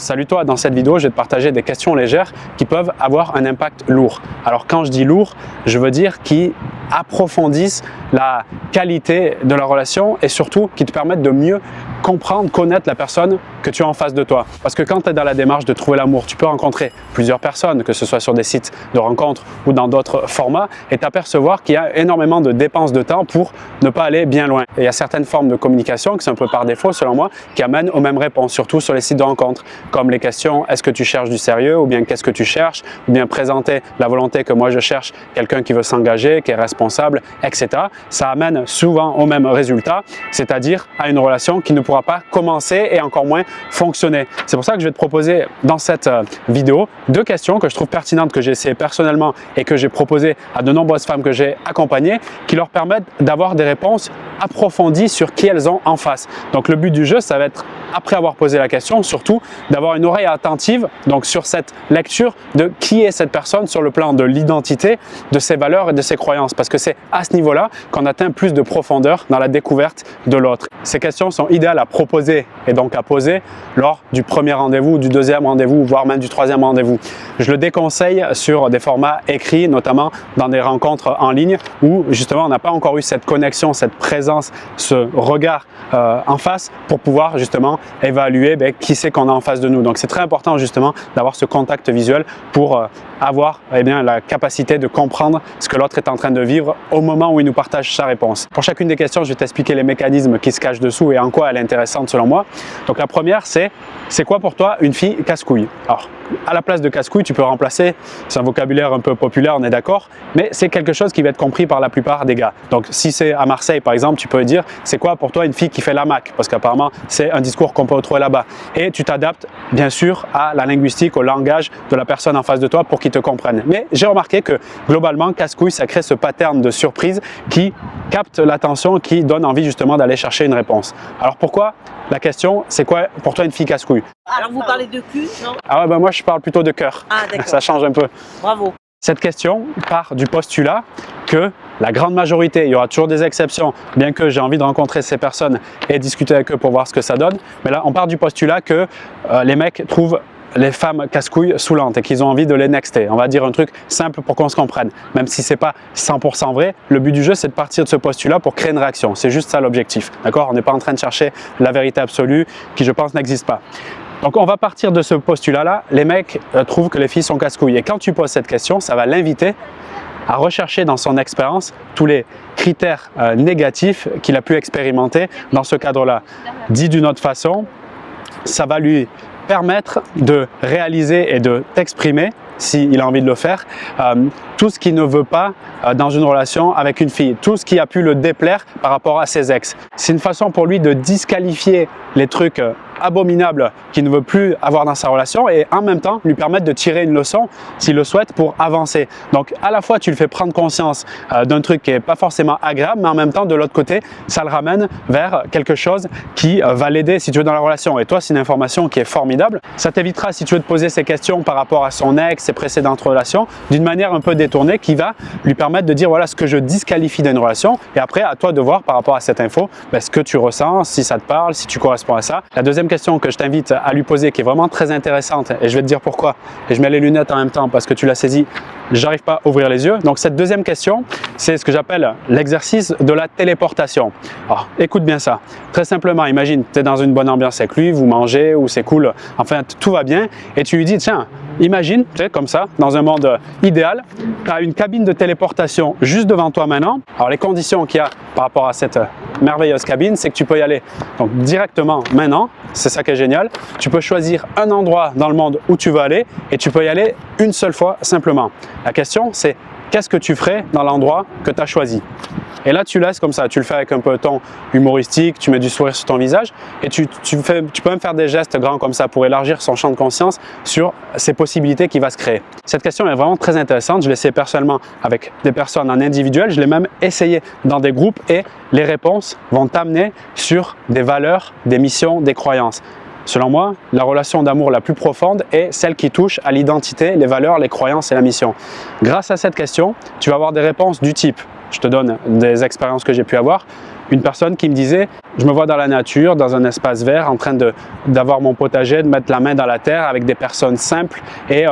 Salut toi, dans cette vidéo, je vais te partager des questions légères qui peuvent avoir un impact lourd. Alors quand je dis lourd, je veux dire qui approfondissent la qualité de la relation et surtout qui te permettent de mieux comprendre, connaître la personne que tu as en face de toi. Parce que quand tu es dans la démarche de trouver l'amour, tu peux rencontrer plusieurs personnes, que ce soit sur des sites de rencontres ou dans d'autres formats, et t'apercevoir qu'il y a énormément de dépenses de temps pour ne pas aller bien loin. Et il y a certaines formes de communication qui sont un peu par défaut, selon moi, qui amènent aux mêmes réponses, surtout sur les sites de rencontres, comme les questions « est-ce que tu cherches du sérieux ?» ou bien « qu'est-ce que tu cherches ?» ou bien présenter la volonté que moi je cherche, quelqu'un qui veut s'engager, qui est responsable, etc. Ça amène souvent au même résultat, c'est-à-dire à une relation qui ne pourra pas commencer et encore moins fonctionner. C'est pour ça que je vais te proposer dans cette vidéo deux questions que je trouve pertinentes, que j'ai essayé personnellement et que j'ai proposées à de nombreuses femmes que j'ai accompagnées, qui leur permettent d'avoir des réponses approfondies sur qui elles ont en face. Donc le but du jeu, ça va être, après avoir posé la question, surtout d'avoir une oreille attentive donc sur cette lecture de qui est cette personne sur le plan de l'identité, de ses valeurs et de ses croyances, parce que c'est à ce niveau-là qu'on atteint plus de profondeur dans la découverte de l'autre. Ces questions sont idéales à proposer et donc à poser lors du premier rendez-vous, du deuxième rendez-vous, voire même du troisième rendez-vous. Je le déconseille sur des formats écrits, notamment dans des rencontres en ligne où justement on n'a pas encore eu cette connexion, cette présence, ce regard en face pour pouvoir justement évaluer qui c'est qu'on a en face de nous. Donc c'est très important justement d'avoir ce contact visuel pour avoir la capacité de comprendre ce que l'autre est en train de vivre au moment où il nous partage sa réponse. Pour chacune des questions, je vais t'expliquer les mécanismes qui se cachent dessous et en quoi elle est intéressante selon moi. Donc la première, c'est quoi pour toi une fille casse-couille? Alors, à la place de casse-couille, tu peux remplacer, c'est un vocabulaire un peu populaire, on est d'accord, mais c'est quelque chose qui va être compris par la plupart des gars. Donc si c'est à Marseille par exemple, tu peux dire c'est quoi pour toi une fille qui fait la Mac? Parce qu'apparemment c'est un discours qu'on peut retrouver là-bas. Et tu t'adaptes bien sûr à la linguistique, au langage de la personne en face de toi pour qu'il te comprenne. Mais j'ai remarqué que globalement, casse-couille, ça crée ce pattern de surprise qui capte l'attention, qui donne envie justement d'aller chercher une réponse. Alors pourquoi? La question, c'est quoi pour toi une fille casse-couille? Alors vous parlez de cul, non? Ah ouais, moi je parle plutôt de cœur. Ah d'accord. Ça change un peu. Bravo. Cette question part du postulat que la grande majorité, il y aura toujours des exceptions, bien que j'ai envie de rencontrer ces personnes et discuter avec eux pour voir ce que ça donne. Mais là, on part du postulat que les mecs trouvent les femmes casse-couilles saoulantes et qu'ils ont envie de les nexter. On va dire un truc simple pour qu'on se comprenne. Même si c'est pas 100% vrai, le but du jeu, c'est de partir de ce postulat pour créer une réaction. C'est juste ça l'objectif. D'accord? On n'est pas en train de chercher la vérité absolue qui, je pense, n'existe pas. Donc on va partir de ce postulat-là. Les mecs trouvent que les filles sont casse-couilles. Et quand tu poses cette question, ça va l'inviter à rechercher dans son expérience tous les critères négatifs qu'il a pu expérimenter dans ce cadre-là. Dit d'une autre façon, ça va lui permettre de réaliser et de t'exprimer, s'il a envie de le faire, tout ce qu'il ne veut pas dans une relation avec une fille, tout ce qui a pu le déplaire par rapport à ses ex. C'est une façon pour lui de disqualifier les trucs abominables qu'il ne veut plus avoir dans sa relation et en même temps lui permettre de tirer une leçon s'il le souhaite pour avancer. Donc à la fois tu le fais prendre conscience d'un truc qui n'est pas forcément agréable, mais en même temps de l'autre côté ça le ramène vers quelque chose qui va l'aider si tu veux dans la relation. Et toi c'est une information qui est formidable. Ça t'évitera si tu veux te poser ces questions par rapport à son ex, ses précédentes relations, d'une manière un peu détournée qui va lui permettre de dire voilà ce que je disqualifie d'une relation et après à toi de voir par rapport à cette info ce que tu ressens, si ça te parle, si tu corresponds à ça. La deuxième question que je t'invite à lui poser qui est vraiment très intéressante et je vais te dire pourquoi et je mets les lunettes en même temps parce que tu l'as saisi, j'arrive pas à ouvrir les yeux. Donc cette deuxième question c'est ce que j'appelle l'exercice de la téléportation. Alors écoute bien ça, très simplement imagine tu es dans une bonne ambiance avec lui, vous mangez ou c'est cool, enfin tout va bien et tu lui dis tiens imagine, tu sais, comme ça, dans un monde idéal, tu as une cabine de téléportation juste devant toi maintenant. Alors les conditions qu'il y a par rapport à cette merveilleuse cabine, c'est que tu peux y aller donc, directement maintenant, c'est ça qui est génial. Tu peux choisir un endroit dans le monde où tu veux aller et tu peux y aller une seule fois simplement. La question c'est qu'est-ce que tu ferais dans l'endroit que tu as choisi? Et là, tu laisses comme ça, tu le fais avec un peu de ton humoristique, tu mets du sourire sur ton visage et tu peux même faire des gestes grands comme ça pour élargir son champ de conscience sur ces possibilités qui va se créer. Cette question est vraiment très intéressante, je l'ai essayé personnellement avec des personnes en individuel, je l'ai même essayé dans des groupes et les réponses vont t'amener sur des valeurs, des missions, des croyances. Selon moi, la relation d'amour la plus profonde est celle qui touche à l'identité, les valeurs, les croyances et la mission. Grâce à cette question, tu vas avoir des réponses du type, je te donne des expériences que j'ai pu avoir, une personne qui me disait « Je me vois dans la nature, dans un espace vert, en train d'avoir mon potager, de mettre la main dans la terre avec des personnes simples et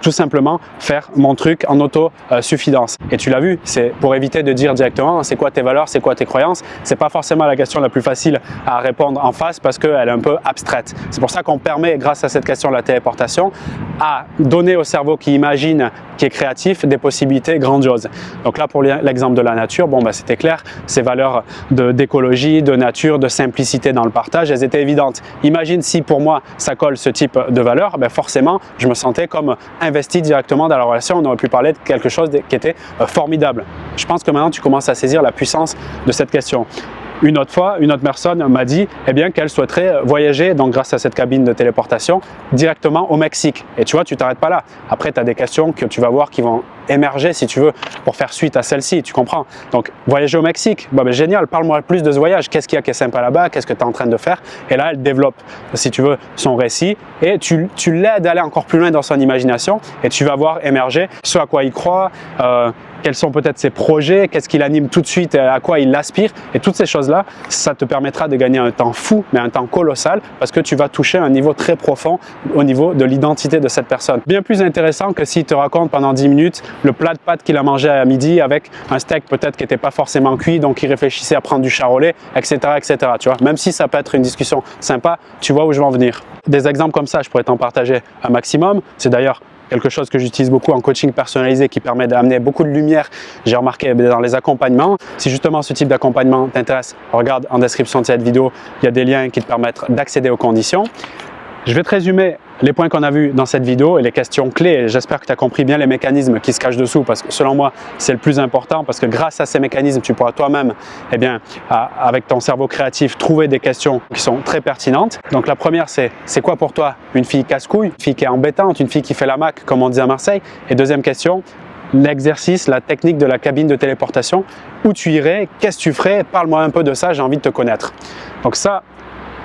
tout simplement faire mon truc en autosuffisance. » Et tu l'as vu, c'est pour éviter de dire directement « C'est quoi tes valeurs, c'est quoi tes croyances ?» C'est pas forcément la question la plus facile à répondre en face parce qu'elle est un peu abstraite. C'est pour ça qu'on permet, grâce à cette question de la téléportation, à donner au cerveau qui imagine, qui est créatif, des possibilités grandioses. Donc là, pour l'exemple de la nature, bon, c'était clair, ces valeurs d'écologie, de nature, de simplicité dans le partage, elles étaient évidentes. Imagine si pour moi, ça colle ce type de valeurs, forcément, je me sentais comme investi directement dans la relation. On aurait pu parler de quelque chose qui était formidable. Je pense que maintenant, tu commences à saisir la puissance de cette question. Une autre fois, une autre personne m'a dit qu'elle souhaiterait voyager, donc grâce à cette cabine de téléportation, directement au Mexique. Et tu vois, tu t'arrêtes pas là. Après, tu as des questions que tu vas voir qui vont émerger, si tu veux, pour faire suite à celle-ci, tu comprends? Donc, voyager au Mexique, génial, parle-moi plus de ce voyage. Qu'est-ce qu'il y a qui est sympa là-bas? Qu'est-ce que tu es en train de faire? Et là, elle développe, si tu veux, son récit et tu l'aides à aller encore plus loin dans son imagination et tu vas voir émerger ce à quoi il croit, quels sont peut-être ses projets, qu'est-ce qui l'anime tout de suite, à quoi il aspire. Et toutes ces choses-là, ça te permettra de gagner un temps fou, mais un temps colossal, parce que tu vas toucher un niveau très profond au niveau de l'identité de cette personne. Bien plus intéressant que s'il te raconte pendant 10 minutes le plat de pâtes qu'il a mangé à midi avec un steak peut-être qui n'était pas forcément cuit, donc il réfléchissait à prendre du charolais, etc., etc. Tu vois, même si ça peut être une discussion sympa, tu vois où je veux en venir. Des exemples comme ça, je pourrais t'en partager un maximum. C'est d'ailleurs quelque chose que j'utilise beaucoup en coaching personnalisé qui permet d'amener beaucoup de lumière, j'ai remarqué dans les accompagnements. Si justement ce type d'accompagnement t'intéresse, regarde en description de cette vidéo, il y a des liens qui te permettent d'accéder aux conditions. Je vais te résumer les points qu'on a vus dans cette vidéo et les questions clés. J'espère que tu as compris bien les mécanismes qui se cachent dessous parce que selon moi, c'est le plus important parce que grâce à ces mécanismes, tu pourras toi-même, avec ton cerveau créatif, trouver des questions qui sont très pertinentes. Donc la première, c'est quoi pour toi une fille casse-couille, une fille qui est embêtante, une fille qui fait la mac, comme on dit à Marseille? Et deuxième question, l'exercice, la technique de la cabine de téléportation. Où tu irais? Qu'est-ce que tu ferais? Parle-moi un peu de ça, j'ai envie de te connaître. Donc ça,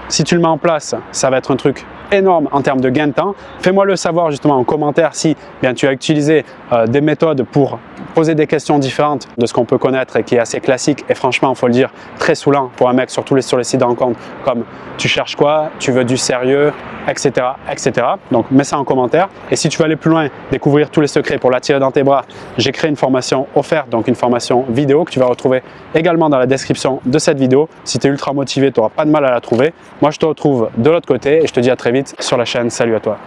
si tu le mets en place, ça va être un truc énorme en termes de gain de temps. Fais-moi le savoir justement en commentaire si tu as utilisé des méthodes pour poser des questions différentes de ce qu'on peut connaître et qui est assez classique et franchement, il faut le dire, très saoulant pour un mec, surtout sur les sites de rencontres comme tu cherches quoi, tu veux du sérieux, etc., etc. Donc mets ça en commentaire. Et si tu veux aller plus loin, découvrir tous les secrets pour l'attirer dans tes bras, j'ai créé une formation offerte, donc une formation vidéo que tu vas retrouver également dans la description de cette vidéo. Si tu es ultra motivé, tu n'auras pas de mal à la trouver. Moi, je te retrouve de l'autre côté et je te dis à très vite sur la chaîne. Salut à toi.